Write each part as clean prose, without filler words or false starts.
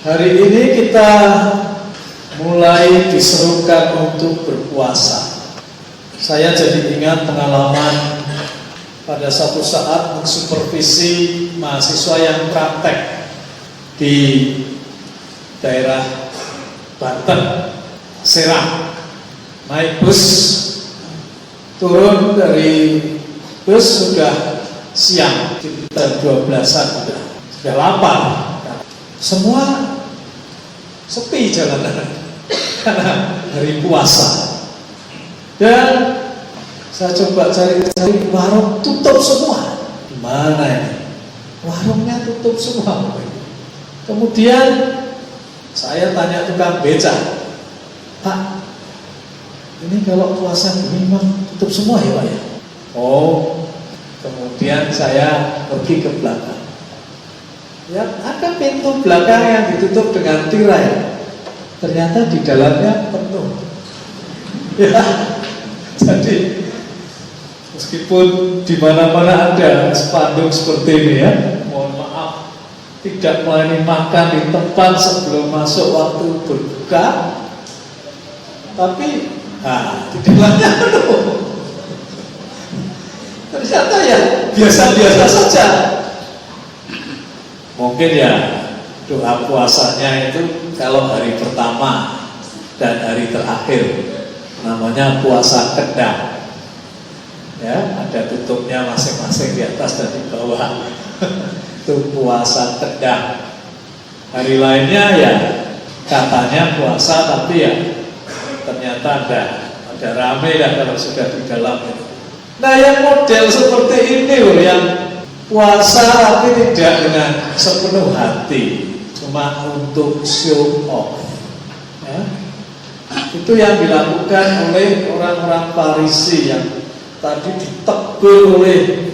Hari ini kita mulai diserukan untuk berpuasa. Saya jadi ingat pengalaman pada suatu saat mensupervisi mahasiswa yang praktek di daerah Banten, Serang. Naik bus, turun dari bus sudah siang, sekitar 12-an sudah lapar. Semua sepi jalanan karena hari puasa. Dan saya coba cari warung, tutup semua. Gimana ini? Warungnya tutup semua. Kemudian saya tanya tukang beca, Pak, ini kalau puasa gini memang tutup semua ya Pak ya? Oh, kemudian saya pergi ke belakang. Ya, ada pintu belakang yang ditutup dengan tirai. Ternyata di dalamnya penuh. Ya, jadi meskipun di mana-mana ada spanduk seperti ini ya, mohon maaf, tidak melayani makan di tempat sebelum masuk waktu berbuka, tapi di dalamnya penuh. Ternyata ya biasa-biasa saja. Mungkin ya doa puasanya itu kalau hari pertama dan hari terakhir namanya puasa kedang. Ya, ada tutupnya masing-masing di atas dan di bawah. Itu puasa kedang. Hari lainnya ya katanya puasa tapi ya ternyata ada rame dah kalau sudah di dalam itu. Nah, yang model seperti ini loh yang puasa tapi tidak dengan sepenuh hati, cuma untuk show off ya. Itu yang dilakukan oleh orang-orang Farisi yang tadi ditegur oleh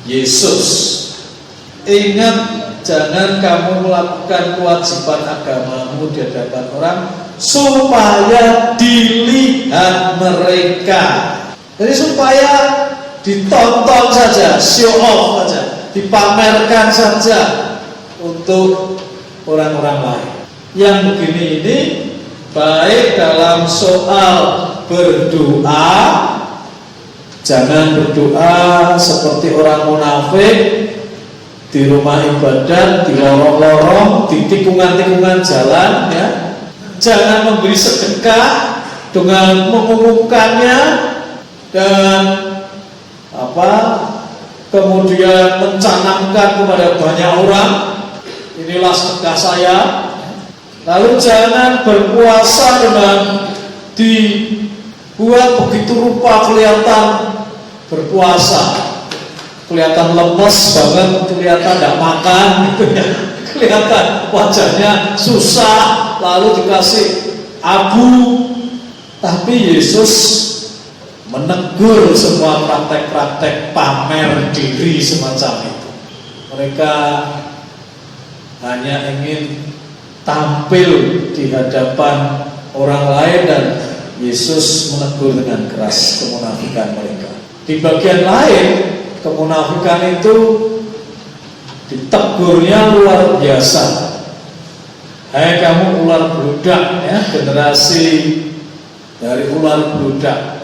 Yesus. Ingat, jangan kamu melakukan kewajiban agamamu di hadapan orang supaya dilihat mereka. Jadi supaya ditonton saja, show off saja, dipamerkan saja untuk orang-orang lain. Yang begini ini baik dalam soal berdoa, jangan berdoa seperti orang munafik di rumah ibadat, di lorong-lorong, di tikungan-tikungan jalan ya. Jangan memberi sedekah dengan mengumumkannya dan kemudian mencanangkan kepada banyak orang, inilah sedekah saya. Lalu jangan berpuasa dengan dibuat begitu rupa kelihatan berpuasa, kelihatan lemes banget, kelihatan tidak makan gitu ya, kelihatan wajahnya susah, lalu dikasih abu. Tapi Yesus menegur semua praktek-praktek pamer diri semacam itu. Mereka hanya ingin tampil di hadapan orang lain dan Yesus menegur dengan keras kemunafikan mereka. Di bagian lain, kemunafikan itu ditegurnya luar biasa. Hai kamu ular bludak ya, generasi dari ular bludak.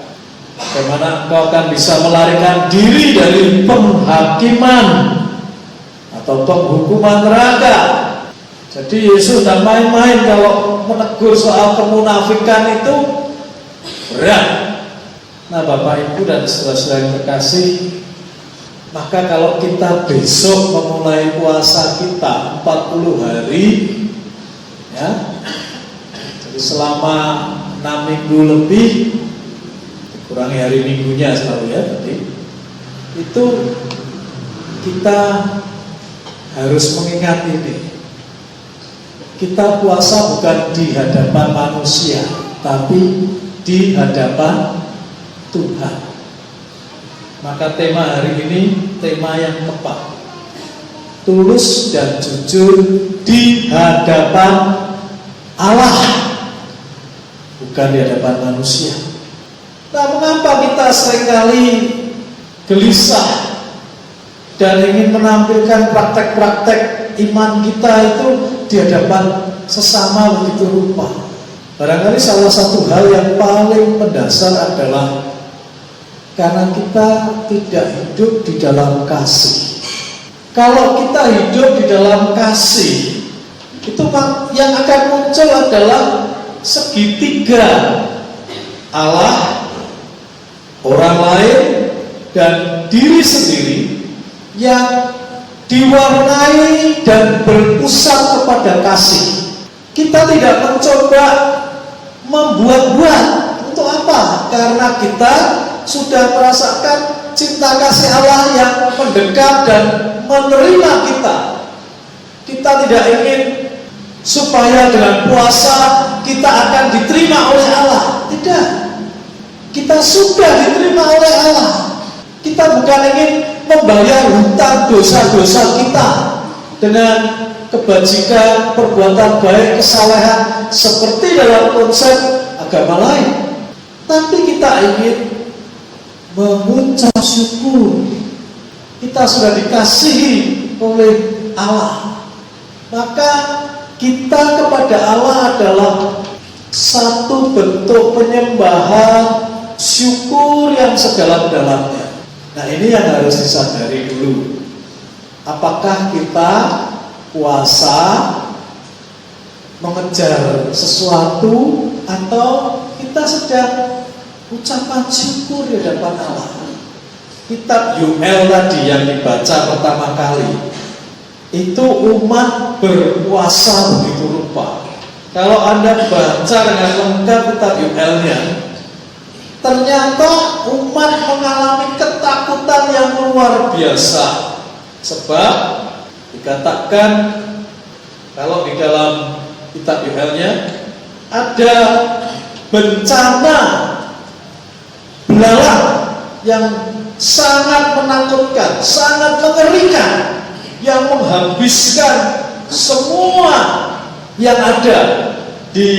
Bagaimana engkau akan bisa melarikan diri dari penghakiman atau penghukuman neraka? Jadi Yesus tidak main-main kalau menegur soal kemunafikan itu berat. Nah, Bapak Ibu dan saudara-saudara yang terkasih, maka kalau kita besok memulai puasa kita 40 hari ya, jadi selama 6 minggu lebih, kurangi hari minggunya selalu ya tadi, itu kita harus mengingat ini. Kita puasa bukan di hadapan manusia, tapi di hadapan Tuhan. Maka tema hari ini tema yang tepat, tulus dan jujur di hadapan Allah, bukan di hadapan manusia. Nah, mengapa kita seringkali gelisah dan ingin menampilkan praktek-praktek iman kita itu di hadapan sesama begitu rupa. Barangkali salah satu hal yang paling mendasar adalah karena kita tidak hidup di dalam kasih. Kalau kita hidup di dalam kasih, itu yang akan muncul adalah segitiga Allah, orang lain, dan diri sendiri yang diwarnai dan berpusat kepada kasih. Kita tidak mencoba membuat-buat. Untuk apa? Karena kita sudah merasakan cinta kasih Allah yang mendekat dan menerima kita. Kita tidak ingin supaya dengan puasa kita akan diterima oleh Allah. Tidak. Kita sudah diterima oleh Allah. Kita bukan ingin membayar hutang dosa-dosa kita dengan kebajikan, perbuatan baik, kesalehan seperti dalam konsep agama lain. Tapi kita ingin mengucap syukur. Kita sudah dikasihi oleh Allah. Maka kita kepada Allah adalah satu bentuk penyembahan syukur yang sedalam-dalamnya. Nah, ini yang harus disadari dulu. Apakah kita puasa mengejar sesuatu atau kita sedang ucapan syukur di hadapan Allah? Kitab Yoel tadi yang dibaca pertama kali itu umat berpuasa begitu rupa. Kalau Anda baca dengan lengkap kitab Yoelnya, ternyata umat mengalami ketakutan yang luar biasa. Sebab dikatakan kalau di dalam kitab Yoelnya ada bencana belalang yang sangat menakutkan, sangat mengerikan, yang menghabiskan semua yang ada di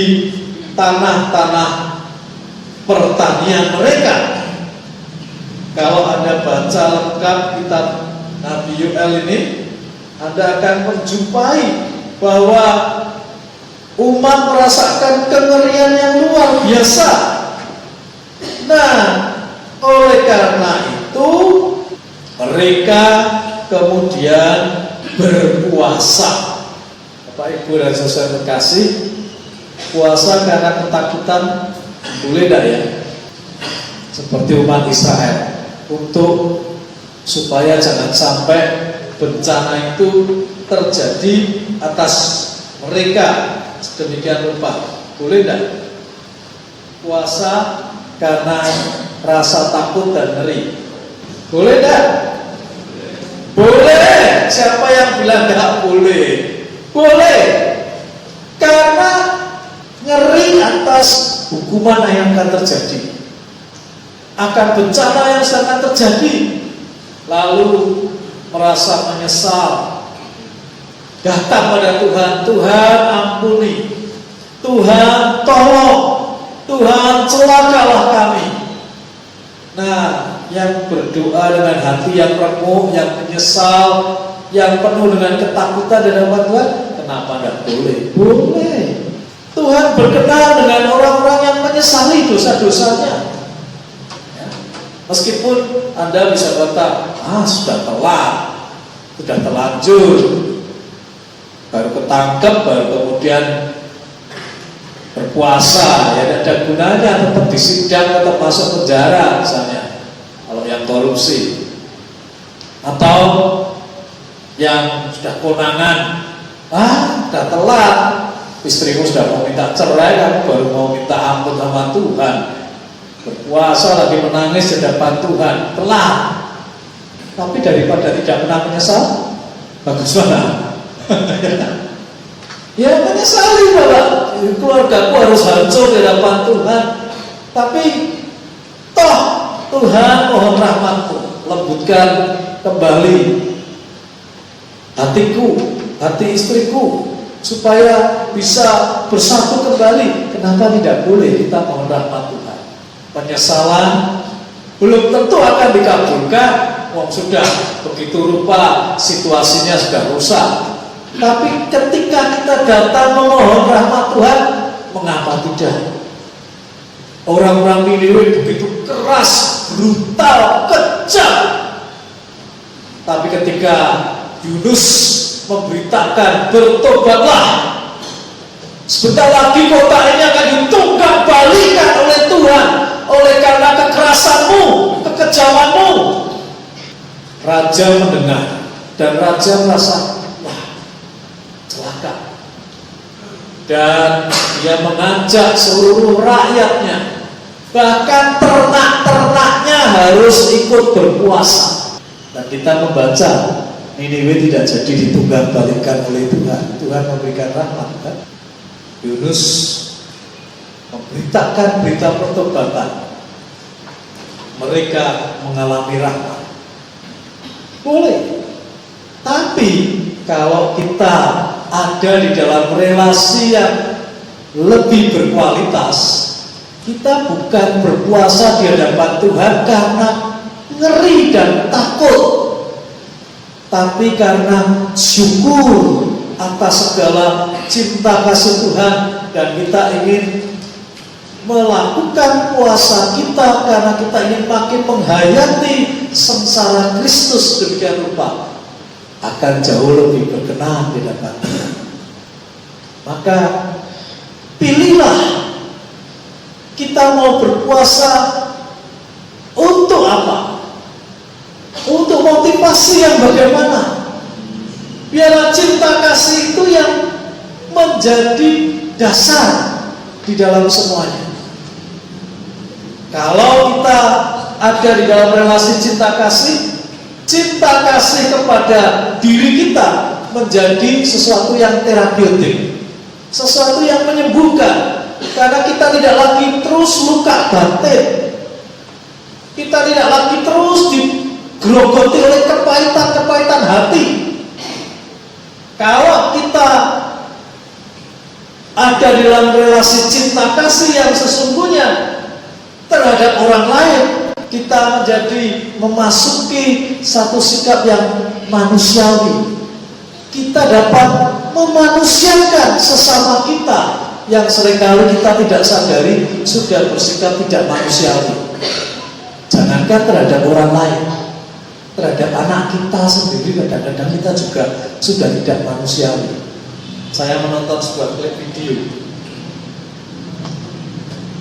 tanah-tanah pertanian mereka. Kalau Anda baca lengkap kitab Nabi Yoel ini, Anda akan menjumpai bahwa umat merasakan kengerian yang luar biasa. Nah, oleh karena itu mereka kemudian berpuasa. Bapak Ibu dan saudara terkasih, puasa karena ketakutan boleh tidak ya? Seperti umat Israel, untuk supaya jangan sampai bencana itu terjadi atas mereka sedemikian rupa. Boleh tidak? Puasa karena rasa takut dan ngeri. Boleh tidak? Boleh. Siapa yang bilang tidak boleh? Boleh. Karena ngeri atas hukuman yang akan terjadi, akan bencana yang akan terjadi, lalu merasa menyesal, datang pada Tuhan, Tuhan ampuni, Tuhan tolong, Tuhan celakalah kami. Nah, yang berdoa dengan hati yang remuk, yang menyesal, yang penuh dengan ketakutan di hadapan Tuhan, kenapa tidak boleh? Boleh. Tuhan berkenan dengan orang-orang yang menyesali dosa-dosanya. Ya. Meskipun Anda bisa kata, sudah telat, sudah terlanjur, baru ketangkep, baru kemudian berpuasa, ya tidak ada gunanya, tetap disidang, tetap masuk penjara misalnya, kalau yang korupsi. Atau yang sudah konangan, sudah telat, istrimu sudah mau minta cerai, kamu baru mau minta ampun sama Tuhan, berpuasa lagi menangis di hadapan Tuhan, telat. Tapi daripada tidak pernah menyesal, bagus mana? Ya menyesali bahwa keluargaku harus hancur di hadapan Tuhan. Tapi toh Tuhan mohon rahmat-Mu, lembutkan kembali hatiku, hati istriku, supaya bisa bersatu kembali. Kenapa tidak boleh kita mohon rahmat Tuhan? Penyesalan belum tentu akan dikabulkan. Sudah begitu rupa situasinya sudah rusak. Tapi ketika kita datang memohon rahmat Tuhan, mengapa tidak? Orang-orang Niniwe begitu keras, brutal, kejam. Tapi ketika Yunus memberitakan, bertobatlah, sebentar lagi kota ini akan ditunggang balikan oleh Tuhan, oleh karena kekerasanmu, kekejamanmu. Raja mendengar dan raja merasa, wah, celaka. Dan dia mengajak seluruh rakyatnya, bahkan ternak-ternaknya harus ikut berpuasa. Dan kita membaca, Niniwe tidak jadi ditunggang balikan oleh Tuhan. Tuhan memberikan rahmat, kan? Yunus memberitakan berita pertobatan, mereka mengalami rahmat. Boleh. Tapi kalau kita ada di dalam relasi yang lebih berkualitas, kita bukan berpuasa di hadapan Tuhan karena ngeri dan takut, tapi karena syukur atas segala cinta kasih Tuhan, dan kita ingin melakukan puasa kita karena kita ingin makin menghayati sengsara Kristus demikian rupa, akan jauh lebih berkenan di hadapan Tuhan. Maka pilihlah, kita mau berpuasa untuk apa? Untuk motivasi yang bagaimana? Biarlah cinta kasih itu yang menjadi dasar di dalam semuanya. Kalau kita ada di dalam relasi cinta kasih kepada diri kita menjadi sesuatu yang terapeutik, sesuatu yang menyembuhkan, karena kita tidak lagi terus luka batin, kita tidak lagi terus digerogoti oleh kepahitan hati. Kalau kita ada di dalam relasi cinta kasih yang sesungguhnya terhadap orang lain, kita menjadi memasuki satu sikap yang manusiawi. Kita dapat memanusiakan sesama kita yang seringkali kita tidak sadari sudah bersikap tidak manusiawi. Jangankan terhadap orang lain, terhadap anak kita sendiri kadang-kadang kita juga sudah tidak manusiawi. Saya menonton sebuah klip video,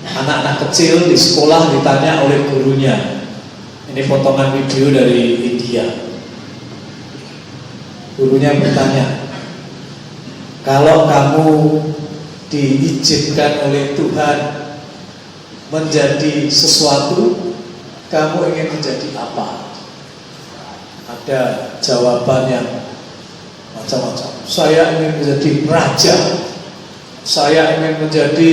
anak-anak kecil di sekolah ditanya oleh gurunya. Ini potongan video dari India. Gurunya bertanya, kalau kamu diizinkan oleh Tuhan menjadi sesuatu, kamu ingin menjadi apa? Ada jawaban yang macam-macam. Saya ingin menjadi raja, saya ingin menjadi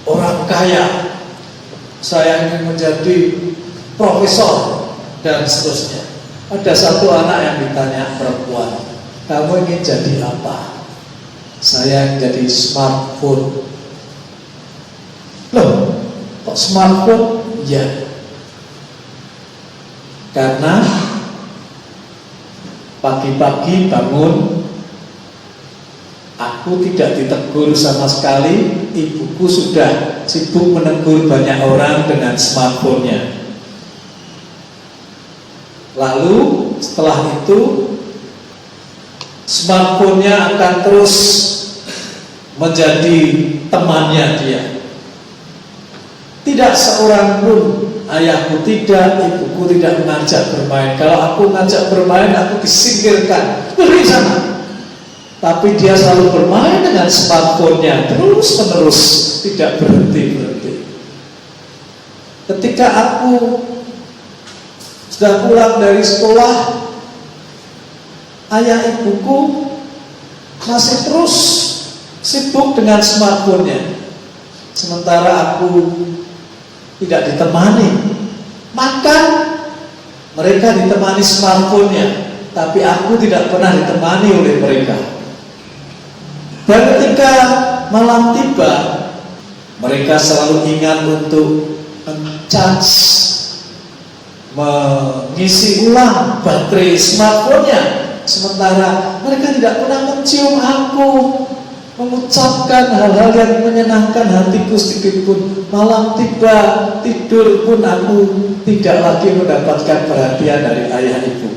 orang kaya, saya ingin menjadi profesor, dan seterusnya. Ada satu anak yang ditanya, perempuan, kamu ingin jadi apa? Saya ingin jadi smartphone. Loh, kok smartphone? Ya, karena pagi-pagi bangun, aku tidak ditegur sama sekali. Ibuku sudah sibuk menegur banyak orang dengan smartphone-nya. Lalu setelah itu smartphone-nya akan terus menjadi temannya dia. Tidak seorang pun, ayahku tidak, ibuku tidak mengajak bermain. Kalau aku ngajak bermain, aku disingkirkan, pergi sana. Tapi dia selalu bermain dengan smartphone-nya terus-menerus, tidak berhenti-berhenti. Ketika aku sudah pulang dari sekolah, ayah ibuku masih terus sibuk dengan smartphone-nya, sementara aku tidak ditemani. Makan, mereka ditemani smartphone-nya, tapi aku tidak pernah ditemani oleh mereka. Dan ketika malam tiba, mereka selalu ingat untuk mengisi ulang baterai smartphone-nya. Sementara mereka tidak pernah mencium aku, mengucapkan hal-hal yang menyenangkan hatiku sedikit pun. Malam tiba, tidur pun aku tidak lagi mendapatkan perhatian dari ayah ibu.